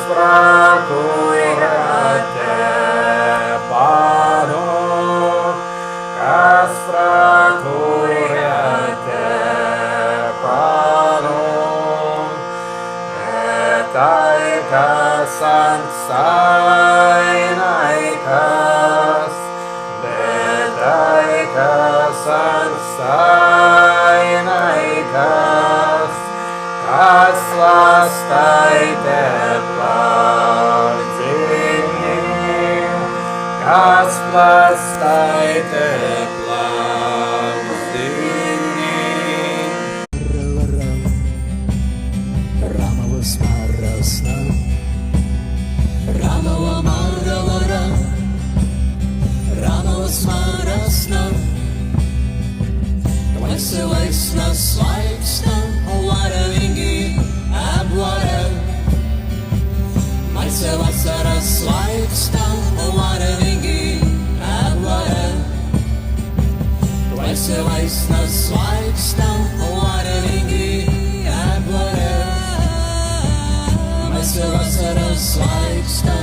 prakurate panu, kas prakurate panu, tai, kas ant sainaikas, bet tai, kas ant sainaikas, kas lastai teplāk dziļi, kas lastai teplāk dziļi. Romowe smarasna, Romowe marravara, Romowe smarasna, Vaisna svaigsta, varavīgi apvara. Maise vasara svaigsta, varavīgi apvara. Vaisna svaigsta, varavīgi apvara. Maise vasara svaigsta,